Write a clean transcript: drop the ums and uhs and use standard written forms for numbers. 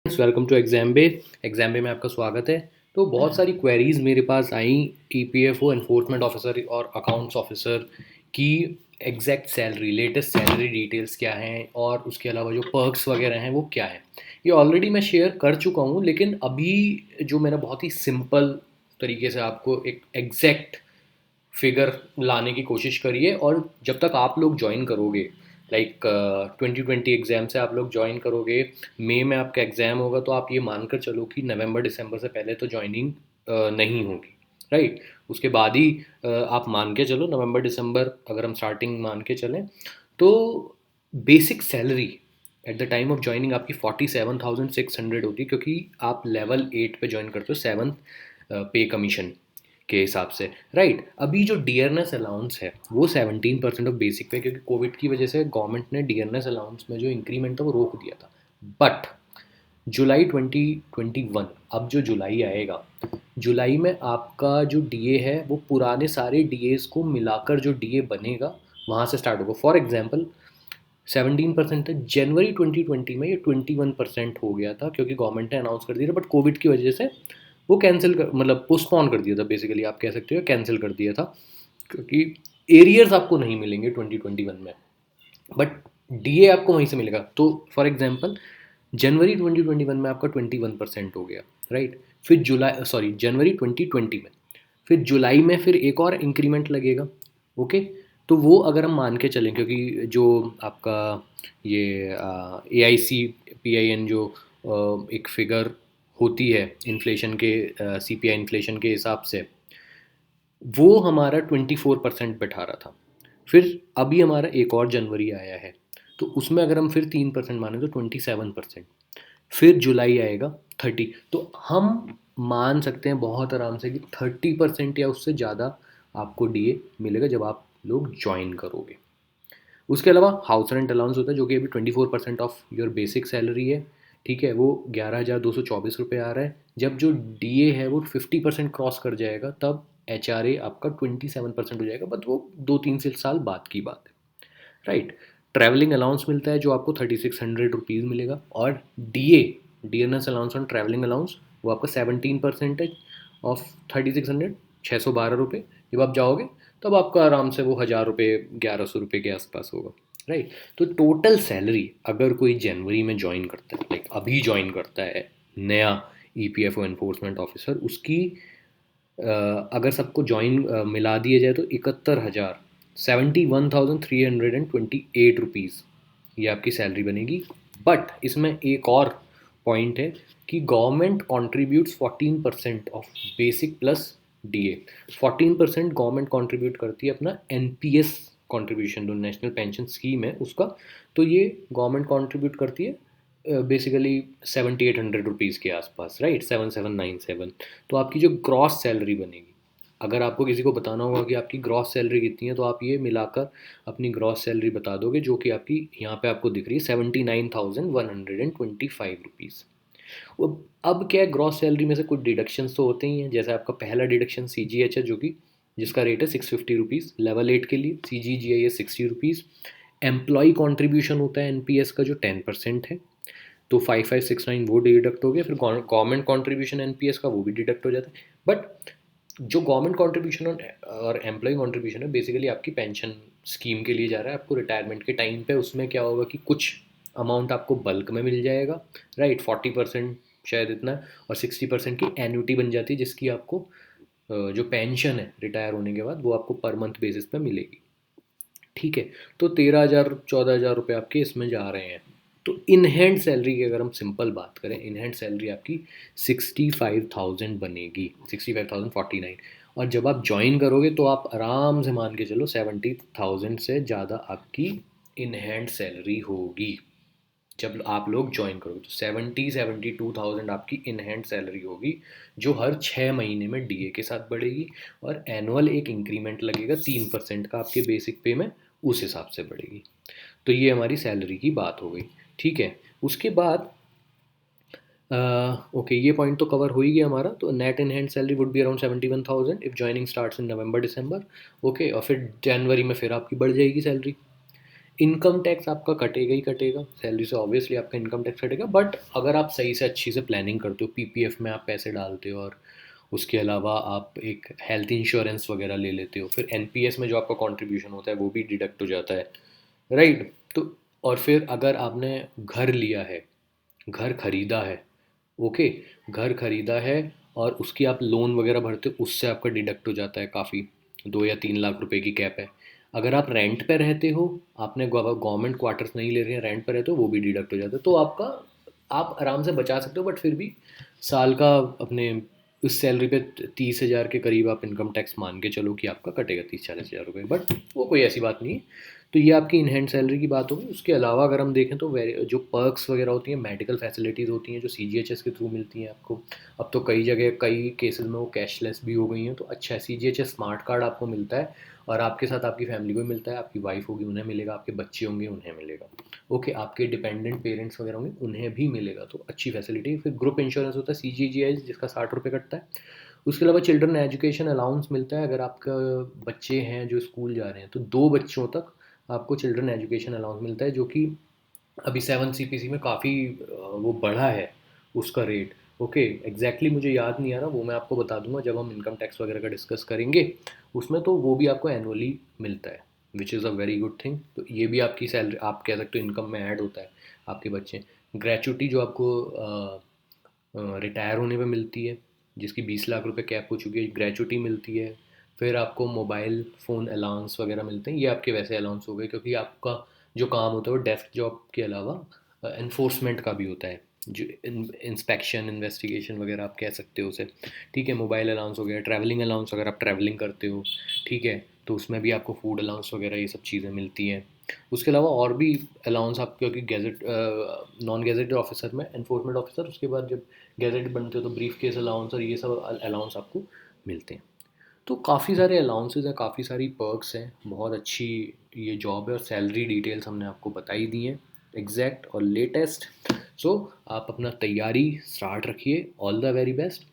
Welcome to exam बे में आपका स्वागत है। तो बहुत सारी क्वेरीज मेरे पास आई ईपीएफओ एनफोर्समेंट ऑफिसर और अकाउंट्स ऑफिसर की exact salary, latest salary details क्या हैं और उसके अलावा जो पर्क्स वगैरह हैं वो क्या है। ये ऑलरेडी मैं शेयर कर चुका हूँ, लेकिन अभी जो मैंने बहुत ही सिंपल तरीके से आपको एक एग्जैक्ट फिगर लाने की कोशिश करिए। और जब तक आप लोग ज्वाइन करोगे, लाइक 2020 एग्ज़ाम से आप लोग ज्वाइन करोगे, मई में आपका एग्ज़ाम होगा, तो आप ये मानकर चलो कि नवंबर दिसंबर से पहले तो ज्वाइनिंग नहीं होगी, राइट। उसके बाद ही आप मान के चलो नवंबर दिसंबर, अगर हम स्टार्टिंग मान के चलें तो basic salary at the time of joining आपकी 47,600 होती है, क्योंकि आप लेवल 8 पे ज्वाइन करते हो, सेवन्थ पे कमीशन के हिसाब से, राइट। अभी जो डियरनेस अलाउंस है वो 17% ऑफ बेसिक पे, क्योंकि कोविड की वजह से गवर्नमेंट ने डियरनेस अलाउंस में जो इंक्रीमेंट था वो रोक दिया था। बट जुलाई 2021, अब जो जुलाई आएगा, जुलाई में आपका जो डीए है वो पुराने सारे डीएस को मिलाकर जो डीए बनेगा वहाँ से स्टार्ट होगा। फॉर एग्जांपल 17% था, जनवरी 2020 में ये 21% हो गया था, क्योंकि गवर्नमेंट ने अनाउंस कर दिया था, बट कोविड की वजह से वो कैंसिल कर, मतलब पोस्टपोन कर दिया था, बेसिकली आप कह सकते हो कैंसिल कर दिया था, क्योंकि एरियर्स आपको नहीं मिलेंगे 2021 में, बट डीए आपको वहीं से मिलेगा। तो फॉर एग्जांपल जनवरी 2021 में आपका 21% हो गया, राइट। फिर जुलाई, सॉरी, जनवरी 2020 में, फिर जुलाई में फिर एक और इंक्रीमेंट लगेगा, ओके। तो वो अगर हम मान के चलें, क्योंकि जो आपका ये AICPIN जो एक फिगर होती है इन्फ्लेशन के, CPI इन्फ्लेशन के हिसाब से, वो हमारा 24% बैठा रहा था। फिर अभी हमारा एक और जनवरी आया है, तो उसमें अगर हम फिर 3% माने तो 27%। फिर जुलाई आएगा 30, तो हम मान सकते हैं बहुत आराम से कि 30% या उससे ज़्यादा आपको डीए मिलेगा जब आप लोग ज्वाइन करोगे। उसके अलावा हाउस रेंट अलाउंस होता है, जो कि अभी 24% ऑफ योर बेसिक सैलरी है, ठीक है। वो 11,224 रुपये आ रहा है। जब जो डीए है वो 50% क्रॉस कर जाएगा, तब HRA आपका 27% हो जाएगा, बट वो 2-3 साल बाद की बात है, राइट। ट्रैवलिंग अलाउंस मिलता है जो आपको 3,600 रुपीज़ मिलेगा, और DNS allowance on travelling allowance वो आपका 17% ऑफ 3,600, 612 रुपये। जब आप जाओगे तब आपका आराम से वो 1,000 रुपये, 1,100 रुपये के आसपास होगा, राइट। तो टोटल सैलरी अगर कोई जनवरी में ज्वाइन करता है, लाइक अभी ज्वाइन करता है नया ईपीएफओ एनफोर्समेंट ऑफिसर, उसकी अगर सबको ज्वाइन मिला दिया जाए तो 71,000, 71,328 रुपीज़ ये आपकी सैलरी बनेगी। बट इसमें एक और पॉइंट है कि government contributes 14% of basic plus DA. 14% government contribute करती है अपना एनपीएस कंट्रीब्यूशन, जो नेशनल पेंशन स्कीम है उसका। तो ये गवर्नमेंट कंट्रीब्यूट करती है बेसिकली 7,800 रुपीज़ के आसपास, राइट, 7,797। तो आपकी जो ग्रॉस सैलरी बनेगी, अगर आपको किसी को बताना होगा कि आपकी ग्रॉस सैलरी कितनी है, तो आप ये मिलाकर अपनी ग्रॉस सैलरी बता दोगे, जो कि आपकी यहाँ पे आपको दिख रही है 79,125 रुपीज़। अब क्या है, ग्रॉस सैलरी में से कुछ डिडक्शंस तो होते ही हैं। जैसे आपका पहला डिडक्शन CGH है, जो कि जिसका रेट है 650 रुपीज़ लेवल 8 के लिए। CGGI है 60 रुपीज़। एम्प्लॉई कॉन्ट्रीब्यूशन होता है NPS का, जो 10% है, तो 5,569 वो डिडक्ट हो गया। फिर गवर्नमेंट कंट्रीब्यूशन NPS का वो भी डिडक्ट हो जाता है। बट जो गवर्नमेंट कंट्रीब्यूशन और एम्प्लॉय कंट्रीब्यूशन है, बेसिकली आपकी पेंशन स्कीम के लिए जा रहा है आपको रिटायरमेंट के टाइम पे। उसमें क्या होगा कि कुछ अमाउंट आपको बल्क में मिल जाएगा, राइट, 40% शायद इतना, और 60% की एन्युटी बन जाती है, जिसकी आपको जो पेंशन है रिटायर होने के बाद वो आपको पर मंथ बेसिस पे मिलेगी, ठीक है। तो 13,000 14,000 रुपये आपके इसमें जा रहे हैं। तो इन हैंड सैलरी की अगर हम सिंपल बात करें, इन हैंड सैलरी आपकी 65,000 बनेगी, 65,049। और जब आप ज्वाइन करोगे तो आप आराम से मान के चलो 70,000 से ज़्यादा आपकी इन हैंड सैलरी होगी जब आप लोग ज्वाइन करोगे। तो 72,000 आपकी इन हैंड सैलरी होगी, जो हर 6 महीने में डीए के साथ बढ़ेगी, और एनुअल एक इंक्रीमेंट लगेगा 3% का आपके बेसिक पे में, उस हिसाब से बढ़ेगी। तो ये हमारी सैलरी की बात हो गई, ठीक है। उसके बाद ओके, ये पॉइंट तो कवर हो ही गया हमारा। तो net in hand salary would be around 71,000 if joining starts in November December, okay. और फिर जनवरी में फिर आपकी बढ़ जाएगी सैलरी। इनकम टैक्स आपका कटेगा ही कटेगा, सैलरी से ऑब्वियसली आपका इनकम टैक्स कटेगा, बट अगर आप सही से अच्छी से प्लानिंग करते हो, पीपीएफ में आप पैसे डालते हो, और उसके अलावा आप एक हेल्थ इंश्योरेंस वगैरह ले लेते हो, फिर एनपीएस में जो आपका कंट्रीब्यूशन होता है वो भी डिडक्ट हो जाता है, राइट। तो और फिर अगर आपने घर लिया है, घर खरीदा है, ओके, घर खरीदा है और उसकी आप लोन वगैरह भरते हो, उससे आपका डिडक्ट हो जाता है काफ़ी, 2 या 3 लाख रुपए की कैप है। अगर आप रेंट पे रहते हो, आपने गवर्नमेंट क्वार्टर्स नहीं ले रहे हैं, रेंट पे रहते हो, वो भी डिडक्ट हो जाता है। तो आपका, आप आराम से बचा सकते हो, बट फिर भी साल का अपने उस सैलरी पे 30 हज़ार के करीब आप इनकम टैक्स मान के चलो कि आपका कटेगा 30-40 हज़ार रुपये, बट वो कोई ऐसी बात नहीं है। तो ये आपकी इन हैंड सैलरी की बात होगी। उसके अलावा अगर हम देखें तो जो पर्क्स वगैरह होती हैं, मेडिकल फैसिलिटीज़ होती हैं जो सीजीएचएस के थ्रू मिलती हैं आपको। अब तो कई जगह कई केसेस में वो कैशलेस भी हो गई हैं, तो अच्छा है, सीजीएचएस स्मार्ट कार्ड आपको मिलता है, और आपके साथ आपकी फैमिली को भी मिलता है, आपकी वाइफ होगी उन्हें मिलेगा, आपके बच्चे होंगे उन्हें मिलेगा, ओके, आपके डिपेंडेंट पेरेंट्स वगैरह होंगे उन्हें भी मिलेगा, तो अच्छी फैसिलिटी। फिर ग्रुप इंश्योरेंस होता है सीजीजीआई, जिसका 60 रुपये कटता है। उसके अलावा चिल्ड्रन एजुकेशन अलाउंस मिलता है, अगर आपका बच्चे हैं जो स्कूल जा रहे हैं, तो 2 बच्चों तक आपको चिल्ड्रन एजुकेशन अलाउंस मिलता है, जो कि अभी 7 CPC में काफ़ी वो बढ़ा है उसका रेट, ओके। एग्जैक्टली मुझे याद नहीं आ रहा, वो मैं आपको बता दूंगा जब हम इनकम टैक्स वगैरह का डिस्कस करेंगे उसमें, तो वो भी आपको एनुअली मिलता है, which is a very good thing. तो ये भी आपकी सैलरी, आप कह सकते हो, इनकम में ऐड होता है। आपके बच्चे, ग्रेचुटी जो आपको रिटायर होने पे मिलती है, जिसकी 20 लाख रुपए कैप हो चुकी है, ग्रेचुटी मिलती है। फिर आपको मोबाइल फ़ोन अलाउंस वगैरह मिलते हैं, ये आपके वैसे अलाउंस हो गए, क्योंकि आपका जो काम होता है वो डेस्क जॉब के अलावा एनफोर्समेंट का भी होता है, जो इंस्पेक्शन इन्वेस्टिगेशन वगैरह आप कह सकते हो उसे, ठीक है। मोबाइल अलाउंस हो गया, ट्रैवलिंग अलाउंस अगर आप ट्रैवलिंग करते हो, ठीक है, तो उसमें भी आपको फूड अलाउंस वगैरह ये सब चीज़ें मिलती हैं। उसके अलावा और भी अलाउंस आप, क्योंकि गैजेट नॉन गैजेटेड ऑफिसर में एनफोर्समेंट ऑफिसर, उसके बाद जब गैजेट बनते हो तो ब्रीफ केस अलाउंस और ये सब अलाउंस आपको मिलते हैं। तो काफ़ी सारे अलाउंसेस हैं, काफ़ी सारी पर्क्स हैं, बहुत अच्छी ये जॉब है, और सैलरी डिटेल्स हमने आपको बताई दी हैं, एग्जैक्ट और लेटेस्ट। सो आप अपना तैयारी स्टार्ट रखिए, ऑल द वेरी बेस्ट।